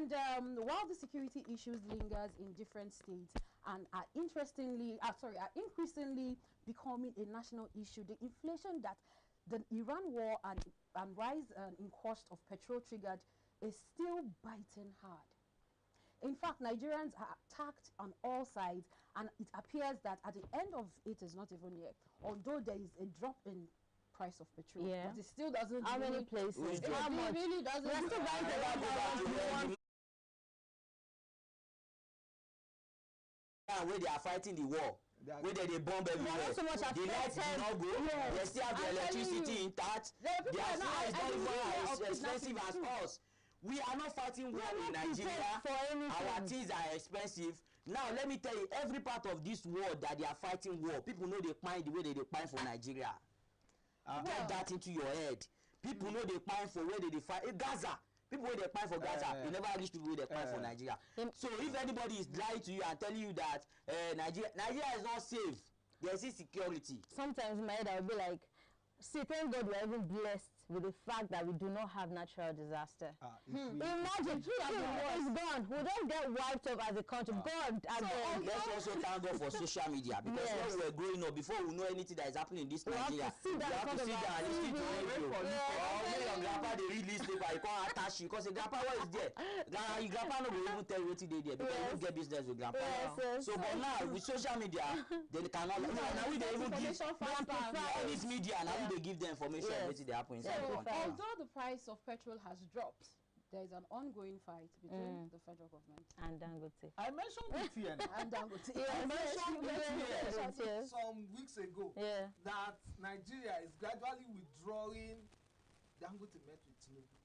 And while the security issues lingers in different states and are increasingly becoming a national issue, the inflation that the Iran war and rise in cost of petrol triggered is still biting hard. In fact, Nigerians are attacked on all sides, and it appears that at the end of it is not even yet. Although there is a drop in price of petrol, but it still doesn't. How many places? How much? Really doesn't. We're still buying where they are fighting the war, where they bomb everywhere. So much the lights do not go. Yes. They still have the electricity intact. Their fuel is not even as expensive as us. We are not fighting war in Nigeria. Our things are expensive. Now let me tell you, every part of this war that they are fighting war, people know they find the way they fight for Nigeria. Get that into your head. People know they fight for where they fight. Gaza. People where they fight for Gaza, they never reach people where they fight for Nigeria. So if anybody is lying to you and telling you that Nigeria is not safe, there's insecurity. Sometimes in my head I will be like, see, thank God we are even blessed with the fact that we do not have natural disaster. Imagine, it's gone. We don't get wiped up as a country. God, let's also thank God for social media, because when we were growing up, before we know anything that is happening in this Nigeria, we have to sit down and listen to radio. Or when your grandpa they read this paper, you can't attach you because the grandpa what is there. Your grandpa no will even tell you what they did because you don't get business with grandpa. So but now with social media, they cannot. Now we they even give all this media. Now we they give them information what they happen inside. So, although the price of petrol has dropped, there is an ongoing fight between the federal government and Dangote. I mentioned it here now. And Dangote. I mentioned it here some weeks ago that Nigeria is gradually withdrawing. Dangote met with Tinubu.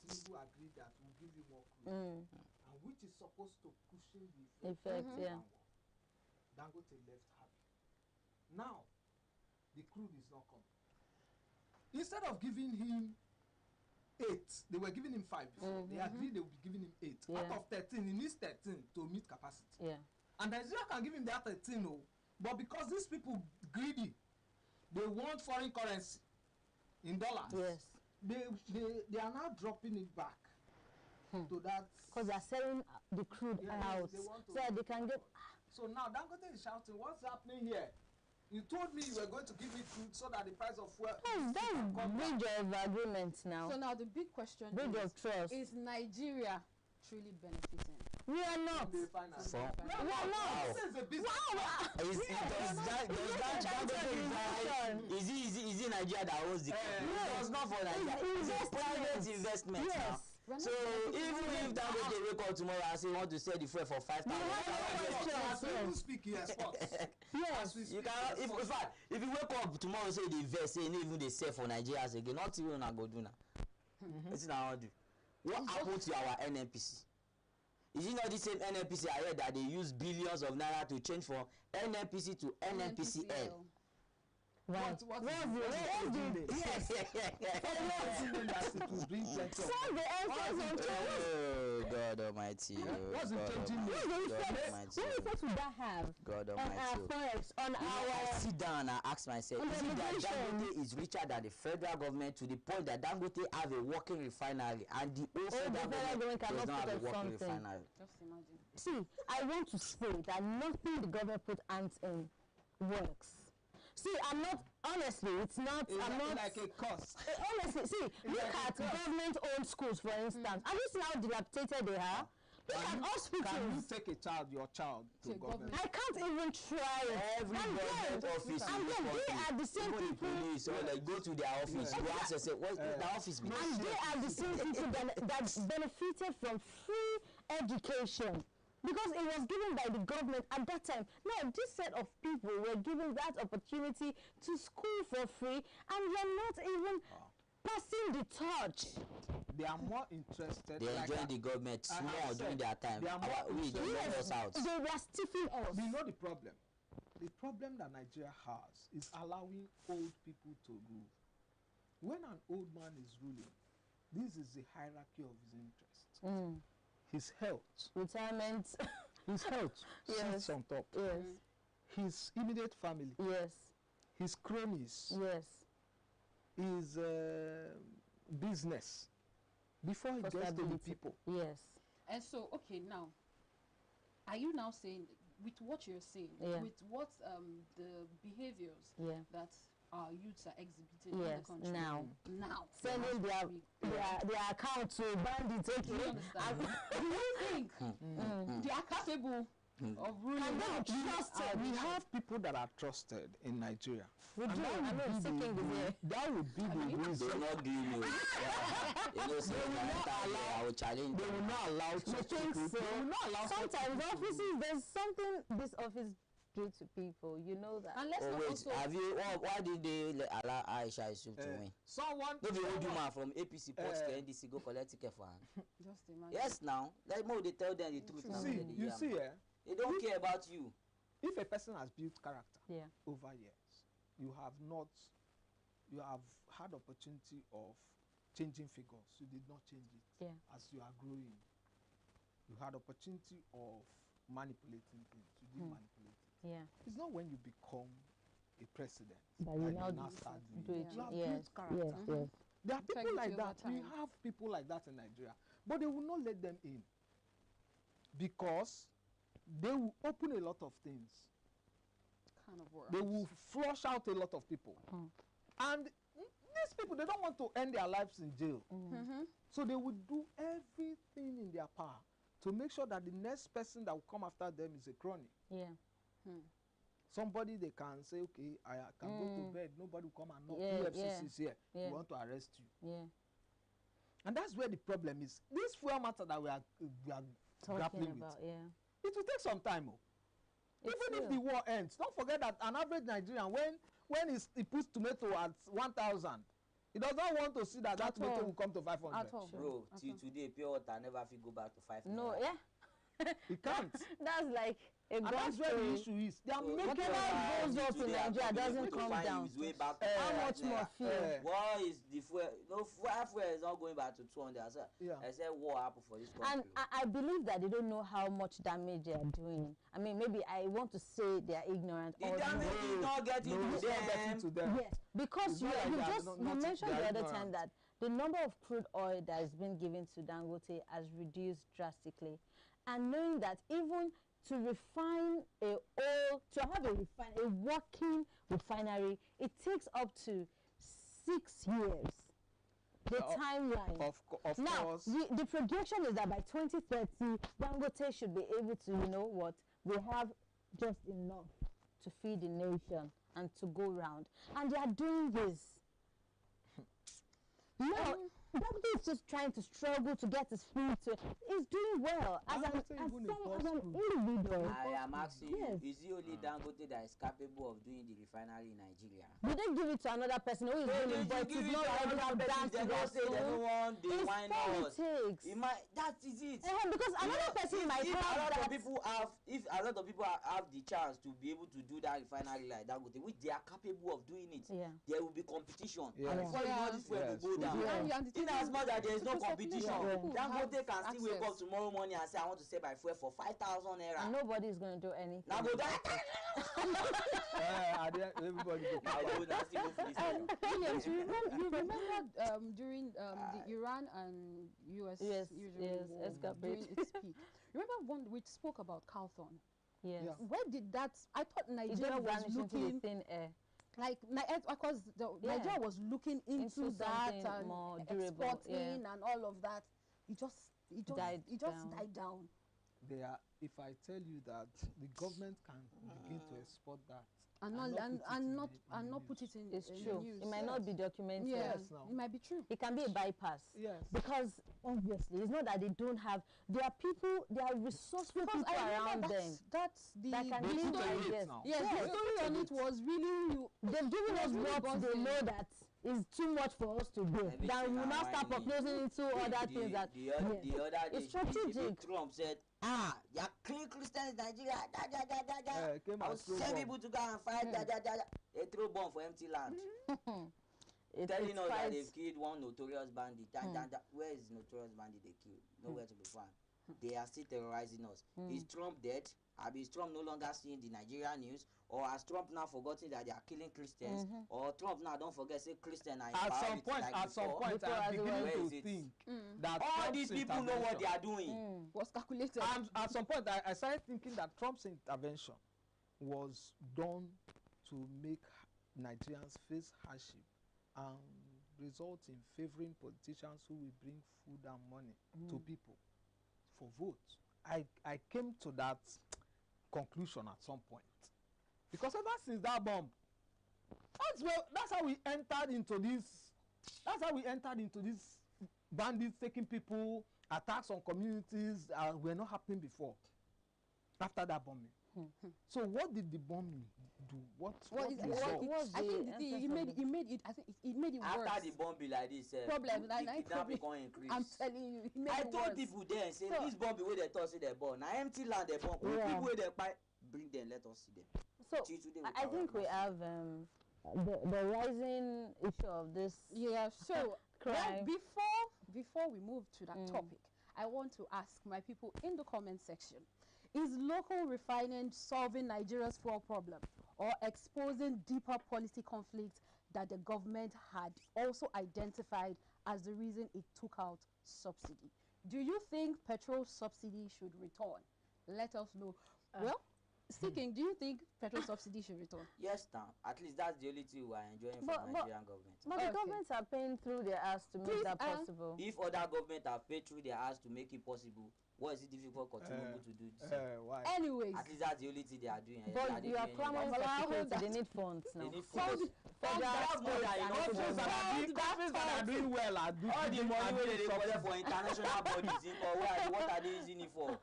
Tinubu agreed that we'll give you more crude, and which is supposed to cushion the effect. Dangote left happy. Now, the crude is not coming. Instead of giving him 8, they were giving him 5 before. They agreed they would be giving him 8. Out of 13, he needs 13 to meet capacity. And Nigeria can give him that 13, but because these people greedy, they want foreign currency in dollars. They are now dropping it back to that. Because they are selling the crude out, so they can get. So now Dangote is shouting, "What's happening here? You told me you were going to give me food so that the price of fuel." That's bridge of agreement now. So now the big question is Nigeria truly benefiting? We are not. We are not. This is a business. Is it Nigeria that owns the company? It's not for Nigeria. It's a private investment now. So even if Dangote wake up tomorrow and say you want to sell the fuel for 5,000, you speak yes, you cannot. In fact, if you wake up tomorrow say the invest, say even they sell for Nigeria again, not even na go do now. Wetin I wan do? What happened to our NNPC? Is it not the same NNPC I heard that they use billions of naira to change from NNPC to NNPCL? Right. Yes. Oh God Almighty. What's the changing name? What effect would that have God on our forex, on our... Sit down and ask myself, is it that Dangote is richer than the federal government to the point that Dangote have a working refinery and the whole federal government does not have a working refinery? Just imagine. See, I want to say that nothing the government put hands in works. See, I'm not, honestly, it's not, I'm not like a cost. Honestly, see, look at government-owned schools, for instance. Have you seen how dilapidated they are? Look at hospitals. Can you take your child to government? I can't even try it. Every government office and then they are the same people. Police, or like go to their office, you ask yourself, what's the office? And they are the same people that benefited from free education. Because it was given by the government at that time. Now, this set of people were given that opportunity to school for free, and they're not even passing the torch. They are more interested. They enjoy the government more during their time. They are more us out. They were stiffing us. We know the problem. The problem that Nigeria has is allowing old people to rule. When an old man is ruling, this is the hierarchy of his interest. His health, retirement, his health sits on top. His immediate family, his cronies, his business, before he gets to the people. And so, okay, now, are you now saying, with what you're saying, with what the behaviors that our youths are exhibiting in the country now sending their account to bandits, okay? Do you understand? Do you think they are capable of ruling? We have people that are trusted in Nigeria. We do. That would be the reason. They will not give you. They will not allow such people. They will not allow. Sometimes offices, there's something this office do to people. You know that. And let's wait, also have you? Why did they allow Aisha Yusuf to win? Someone. No, the old woman from APC Port NDC go collect ticket for her. just imagine. Yes, now. Let more they tell them the truth. See, you see, they don't care about you. If a person has built character over years, you have had opportunity of changing figures. You did not change it as you are growing. You had opportunity of manipulating things. You didn't manipulate it. It's not when you become a president that you now start doing it. You have built character. There are people like that. We have people like that in Nigeria. But they will not let them in. Because they will open a lot of things. Kind of works. They will flush out a lot of people. And these people, they don't want to end their lives in jail. So they will do everything in their power to make sure that the next person that will come after them is a crony. Somebody they can say, okay, I can go to bed, nobody will come and knock. EFCC is here. We want to arrest you. And that's where the problem is. This fuel matter that we are grappling about, with, it will take some time. Even if the war ends, don't forget that an average Nigerian, when he puts tomato at 1,000, he does not want to see that tomato will come to 500. Bro, till today, pure water never fit go back to 500. No, It can't. That's like a and that's where the issue is. They are making whatever goes up in Nigeria doesn't come down. How much more fuel? War is the fuel. No, fuel is not going back to 200. I said war happen for this country. And I believe that they don't know how much damage they are doing. I mean, maybe I want to say they are ignorant. The damage is not getting to them. Yes, because you mentioned the other time that the number of crude oil that has been given to Dangote has reduced drastically. And knowing that even to refine to have a working refinery, it takes up to 6 years. The timeline. Of course. The projection is that by 2030, Dangote should be able to, you know what, we have just enough to feed the nation and to go round. And they are doing this. Now, Dangote is just trying to struggle to get his feet. He's doing well as an individual. I am asking you, is it only Dangote that is capable of doing the refinery in Nigeria? Did they give it to another person who is willing, but it's not ready to dance to their soul? It's politics. That is it. Because another person might have that. If a lot of people have the chance to be able to do that refinery like Dangote, which they are capable of doing it, there will be competition. And before you know this will go down. In as much as there is no competition, Dangote can still wake up tomorrow morning and say, I want to sell my fuel for 5,000 naira. And nobody is going to do anything. Now go down. Everybody Williams, you remember during the Iran and US war during its peak. Remember when we spoke about Calthorn? Yes. Where did that? I thought Nigeria was looking into thin air. Like because Nigeria was looking into that and more durable, exporting and all of that. It just died down. If I tell you that the government can begin to export that and not put it in it's in true. news. It might not be documented. Yes, it might be true. It can be a bypass. Yes. Because obviously it's not that they don't have. There are resourceful people around them. That's the can story. The story on it was really they've given us what they know that is too much for us to do. Then we will now start foreclosing into other things that the other day, it's strategic. Trump said, you're clean Christians in Nigeria, I will send people to go and fight, They throw bomb for empty land. Telling us that they've killed one notorious bandit. Where is notorious bandit they killed? Nowhere to be found. they are still terrorizing us. Is Trump dead? Is Trump no longer seeing the Nigerian news? Or has Trump now forgotten that they are killing Christians? Or Trump now don't forget say Christian are in at priority some point, like at some before? point, I'm beginning to think that all Trump's these people know what they are doing. Was calculated. At some point, I started thinking that Trump's intervention was done to make Nigerians face hardship and result in favoring politicians who will bring food and money to people for votes. I came to that conclusion at some point, because ever since that bomb, that's how we entered into this. That's how we entered into this bandits taking people, attacks on communities were not happening before. After that bombing. So what did the bombing do? I think it made it. I think it made it worse. After the bombing like this, problem the kidnapping can increase. I'm telling you, it made I it told worse. people there and say this bombing where they thought say they born. Now empty land they bomb. People where they buy, bring them, let us see them. So I think we have the rising issue of this. Yeah. So crime. Before we move to that topic, I want to ask my people in the comment section: is local refining solving Nigeria's fuel problem, or exposing deeper policy conflict that the government had also identified as the reason it took out subsidy? Do you think petrol subsidy should return? Let us know. Well, Sticking, do you think petrol subsidy should return? Yes, now. At least that's the only thing we are enjoying from Nigerian government. But the governments are paying through their ass to make that possible. If other governments are paid through their ass to make it possible, what is it difficult for Tinubu to do? Why? Anyways. At least that's the only thing they are doing. But you are clamoring for security. They need funds now. They need funds. Countries that are doing well are doing all the money where they collect for international bodies, what are they using it for?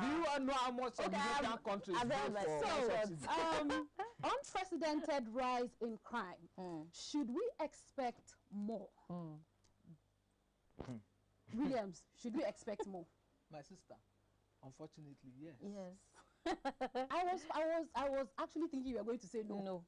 Do you know how much European countries do for subsidy? Unprecedented rise in crime. Should we expect more? Williams, should we expect more? My sister, unfortunately, yes. Yes. I was actually thinking you were going to say no. No.